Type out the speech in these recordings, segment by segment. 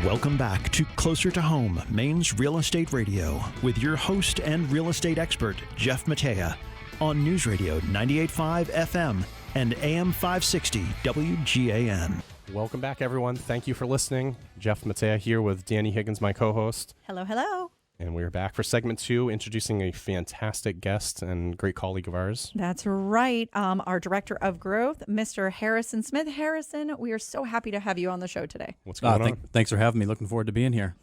Welcome back to Closer to Home, Maine's Real Estate Radio, with your host and real estate expert, Jeff Matea, on News Radio 98.5 FM and AM 560 WGAN. Welcome back, everyone. Thank you for listening. Jeff Matea here with Danny Higgins, my co-host. Hello, hello. And we're back for segment 2, introducing a fantastic guest and great colleague of ours. That's right. Our Director of Growth, Mr. Harrison Smith. Harrison, we are so happy to have you on the show today. What's going on? Thanks for having me. Looking forward to being here.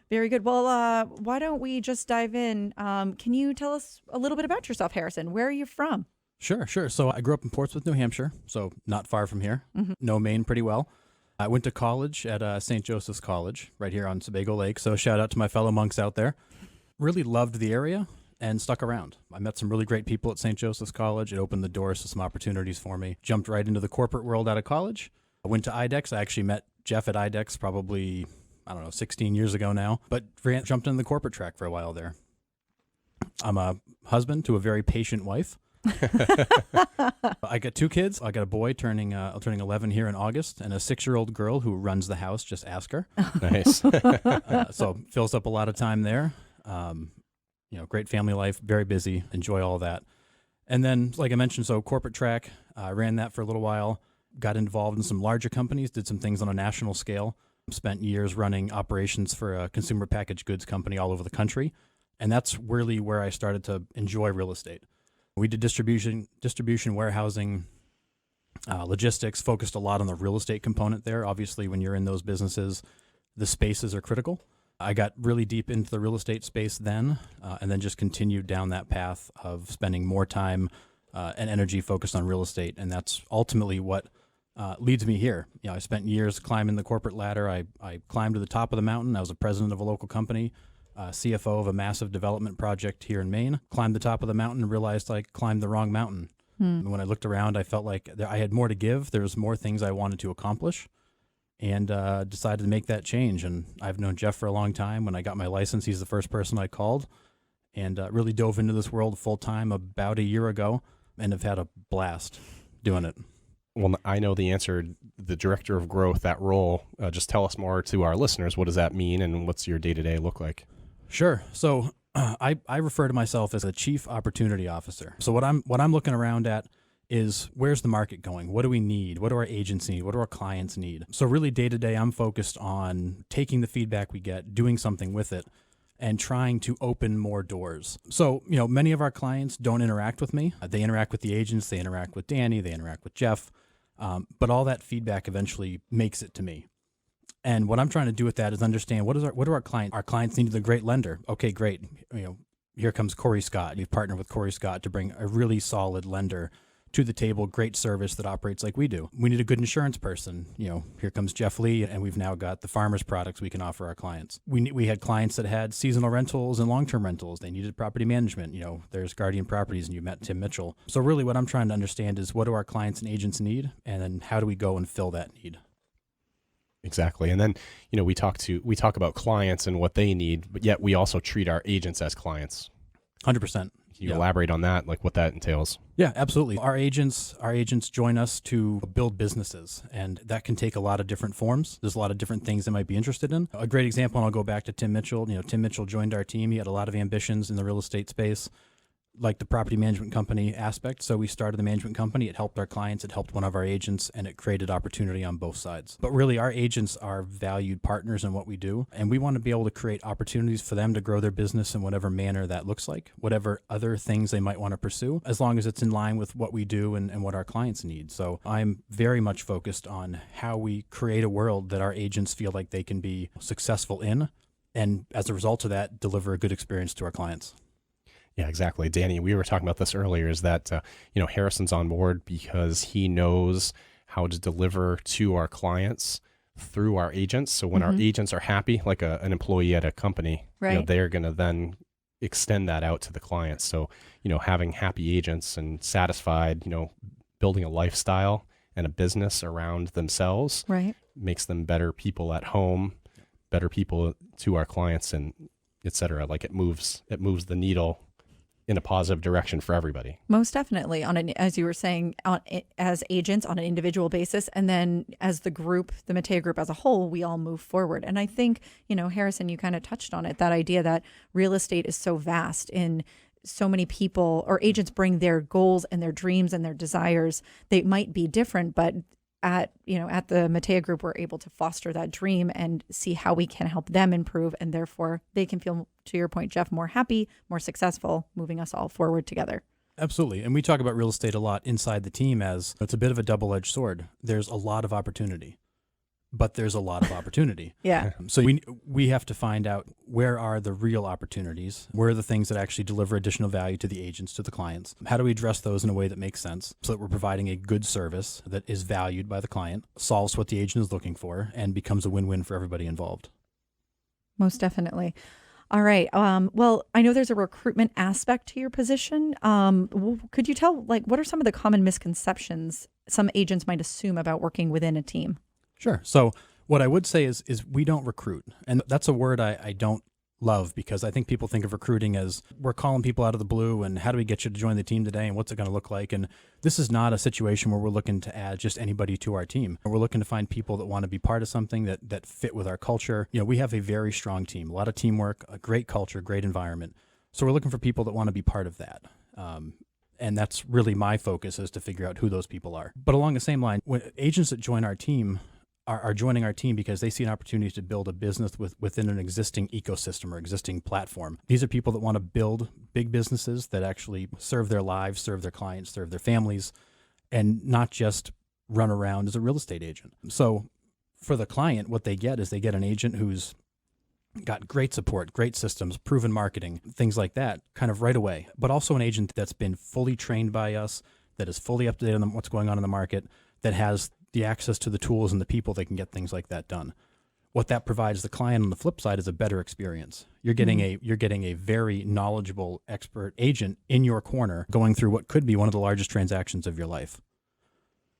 Very good. Well, why don't we just dive in? Can you tell us a little bit about yourself, Harrison? Where are you from? Sure. So I grew up in Portsmouth, New Hampshire, so not far from here. Mm-hmm. Know Maine pretty well. I went to college at St. Joseph's College right here on Sebago Lake, so shout out to my fellow monks out there. Really loved the area and stuck around. I met some really great people at St. Joseph's College. It opened the doors to some opportunities for me. Jumped right into the corporate world out of college. I went to IDEX. I actually met Jeff at IDEX probably, 16 years ago now, but jumped into the corporate track for a while there. I'm a husband to a very patient wife. I got 2 kids. I got a boy turning 11 here in August, and a 6-year-old girl who runs the house. Just ask her. Nice. So fills up a lot of time there. Great family life, very busy. Enjoy all that. And then, like I mentioned, so corporate track. I ran that for a little while. Got involved in some larger companies. Did some things on a national scale. Spent years running operations for a consumer packaged goods company all over the country, and that's really where I started to enjoy real estate. We did distribution, warehousing, logistics, focused a lot on the real estate component there. Obviously, when you're in those businesses, the spaces are critical. I got really deep into the real estate space then, and then just continued down that path of spending more time and energy focused on real estate. And that's ultimately what leads me here. I spent years climbing the corporate ladder. I climbed to the top of the mountain. I was a president of a local company. CFO of a massive development project here in Maine. Climbed the top of the mountain and realized I climbed the wrong mountain. And when I looked around, I felt like I had more to give. There was more things I wanted to accomplish, and decided to make that change. And I've known Jeff for a long time. When I got my license, he's the first person I called, and really dove into this world full time about a year ago, and have had a blast doing it. Well, I know the answer. The Director of Growth, that role. Just tell us more to our listeners. What does that mean, and what's your day-to-day look like? Sure. So I refer to myself as a Chief Opportunity Officer. So what I'm looking around at is, where's the market going? What do we need? What do our agents need? What do our clients need? So really day to day, I'm focused on taking the feedback we get, doing something with it, and trying to open more doors. So, many of our clients don't interact with me. They interact with the agents. They interact with Danny. They interact with Jeff. But all that feedback eventually makes it to me. And what I'm trying to do with that is understand what do our clients. Our clients needed a great lender. Okay, great. Here comes Corey Scott. You've partnered with Corey Scott to bring a really solid lender to the table. Great service that operates like we do. We need a good insurance person. Here comes Jeff Lee, and we've now got the farmers products we can offer our clients. We had clients that had seasonal rentals and long-term rentals. They needed property management. There's Guardian Properties, and you met Tim Mitchell. So really, what I'm trying to understand is, what do our clients and agents need, and then how do we go and fill that need? Exactly. And then, we talk about clients and what they need, but yet we also treat our agents as clients. 100%. Can you elaborate on that, like what that entails? Yeah, absolutely. Our agents join us to build businesses, and that can take a lot of different forms. There's a lot of different things they might be interested in. A great example, and I'll go back to Tim Mitchell. Tim Mitchell joined our team. He had a lot of ambitions in the real estate space, like the property management company aspect. So we started the management company. It helped our clients. It helped one of our agents, and it created opportunity on both sides. But really, our agents are valued partners in what we do, and we want to be able to create opportunities for them to grow their business in whatever manner that looks like, whatever other things they might want to pursue, as long as it's in line with what we do and what our clients need. So I'm very much focused on how we create a world that our agents feel like they can be successful in, and as a result of that, deliver a good experience to our clients. Yeah, exactly. Danny, we were talking about this earlier, is that, Harrison's on board because he knows how to deliver to our clients through our agents. So when our agents are happy, like an employee at a company, right, they're going to then extend that out to the clients. So, having happy agents and satisfied, building a lifestyle and a business around themselves, right, makes them better people at home, better people to our clients, and et cetera. Like it moves the needle in a positive direction for everybody. Most definitely, as you were saying, as agents on an individual basis, and then as the group, the Matea group as a whole, we all move forward. And I think, Harrison, you kind of touched on it, that idea that real estate is so vast in so many people, or agents bring their goals and their dreams and their desires. They might be different, but at the Matea group, we're able to foster that dream and see how we can help them improve, and therefore they can feel, to your point, Jeff, more happy, more successful, moving us all forward together. Absolutely. And we talk about real estate a lot inside the team as it's a bit of a double-edged sword. There's a lot of opportunity, but there's a lot of opportunity. Yeah. So we have to find out where are the real opportunities, where are the things that actually deliver additional value to the agents, to the clients. How do we address those in a way that makes sense so that we're providing a good service that is valued by the client, solves what the agent is looking for, and becomes a win-win for everybody involved? Most definitely. All right. Well, I know there's a recruitment aspect to your position. Could you tell, what are some of the common misconceptions some agents might assume about working within a team? Sure. So what I would say is we don't recruit. And that's a word I don't love, because I think people think of recruiting as we're calling people out of the blue and how do we get you to join the team today and what's it going to look like? And this is not a situation where we're looking to add just anybody to our team. We're looking to find people that want to be part of something that fit with our culture. We have a very strong team, a lot of teamwork, a great culture, great environment. So we're looking for people that want to be part of that. And that's really my focus, is to figure out who those people are. But along the same line, when agents that join our team are joining our team because they see an opportunity to build a business within an existing ecosystem or existing platform. These are people that want to build big businesses that actually serve their lives, serve their clients, serve their families, and not just run around as a real estate agent. So for the client, what they get is they get an agent who's got great support, great systems, proven marketing, things like that, kind of right away, but also an agent that's been fully trained by us, that is fully up to date on what's going on in the market, that has the access to the tools and the people that can get things like that done. What that provides the client on the flip side is a better experience. You're getting a very knowledgeable expert agent in your corner going through what could be one of the largest transactions of your life.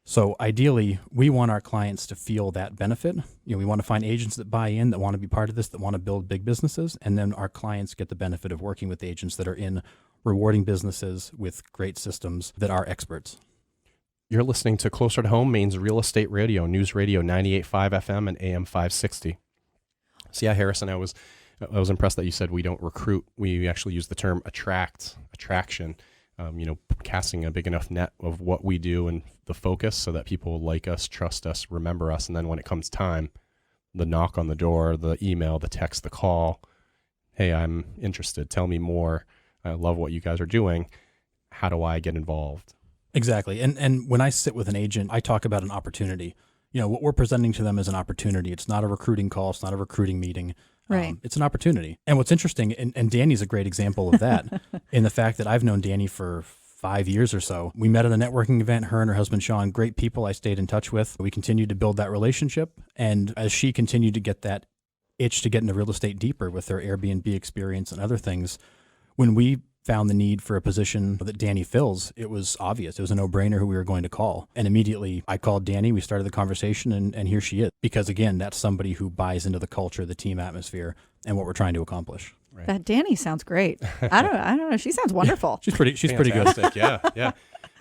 So ideally, we want our clients to feel that benefit. We want to find agents that buy in, that want to be part of this, that want to build big businesses, and then our clients get the benefit of working with agents that are in rewarding businesses with great systems that are experts. You're listening to Closer to Home, Maine's Real Estate Radio, News Radio 98.5 FM and AM 560. So yeah, Harrison, I was impressed that you said we don't recruit. We actually use the term attraction, casting a big enough net of what we do and the focus so that people like us, trust us, remember us. And then when it comes time, the knock on the door, the email, the text, the call, hey, I'm interested. Tell me more. I love what you guys are doing. How do I get involved? Exactly. And when I sit with an agent, I talk about an opportunity. What we're presenting to them is an opportunity. It's not a recruiting call. It's not a recruiting meeting. Right. It's an opportunity. And what's interesting, and Danny's a great example of that, in the fact that I've known Danny for 5 years or so. We met at a networking event, her and her husband, Sean, great people I stayed in touch with. We continued to build that relationship. And as she continued to get that itch to get into real estate deeper with her Airbnb experience and other things, when we found the need for a position that Danny fills, it was obvious. It was a no-brainer who we were going to call. And immediately I called Danny, we started the conversation, and here she is. Because again, that's somebody who buys into the culture, the team atmosphere, and what we're trying to accomplish. Right. That Danny sounds great. I don't know. She sounds wonderful. She's pretty good. Yeah.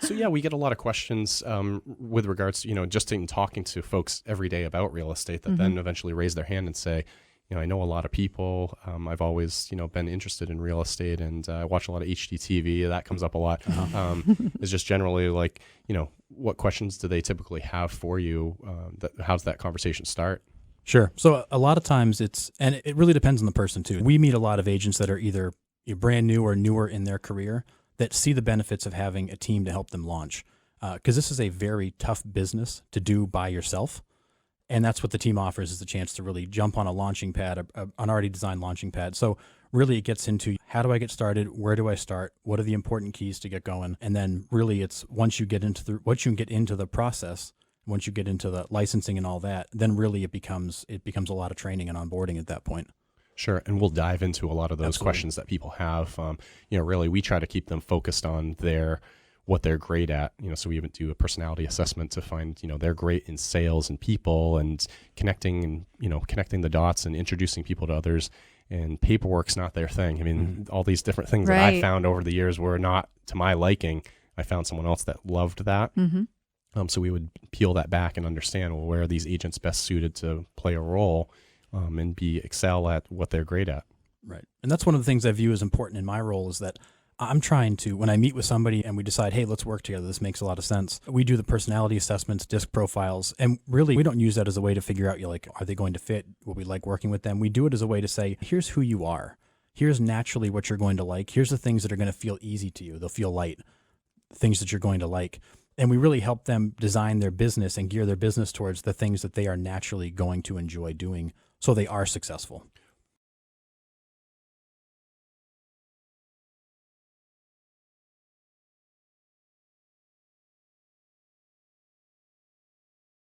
So yeah, we get a lot of questions with regards to, just in talking to folks every day about real estate that then eventually raise their hand and say, I know a lot of people. I've always, been interested in real estate, and I watch a lot of HGTV. That comes up a lot. It's just generally like, what questions do they typically have for you? How's that conversation start? Sure. So a lot of times and it really depends on the person too. We meet a lot of agents that are either brand new or newer in their career that see the benefits of having a team to help them launch. Because this is a very tough business to do by yourself. And that's what the team offers, is the chance to really jump on a launching pad, an already designed launching pad. So really it gets into, how do I get started? Where do I start? What are the important keys to get going? And then really it's once you get into the process, once you get into the licensing and all that, then really it becomes a lot of training and onboarding at that point. Sure. And we'll dive into a lot of those questions that people have. Really we try to keep them focused on what they're great at, so we even do a personality assessment to find, they're great in sales and people and connecting the dots and introducing people to others and paperwork's not their thing. I mean, all these different things that I found over the years were not to my liking. I found someone else that loved that. So we would peel that back and understand, well, where are these agents best suited to play a role and excel at what they're great at. Right. And that's one of the things I view as important in my role is that I'm trying to, when I meet with somebody and we decide, hey, let's work together, this makes a lot of sense. We do the personality assessments, disc profiles, and really we don't use that as a way to figure out, are they going to fit? Will we like working with them? We do it as a way to say, here's who you are. Here's naturally what you're going to like. Here's the things that are going to feel easy to you. They'll feel light, things that you're going to like. And we really help them design their business and gear their business towards the things that they are naturally going to enjoy doing so they are successful.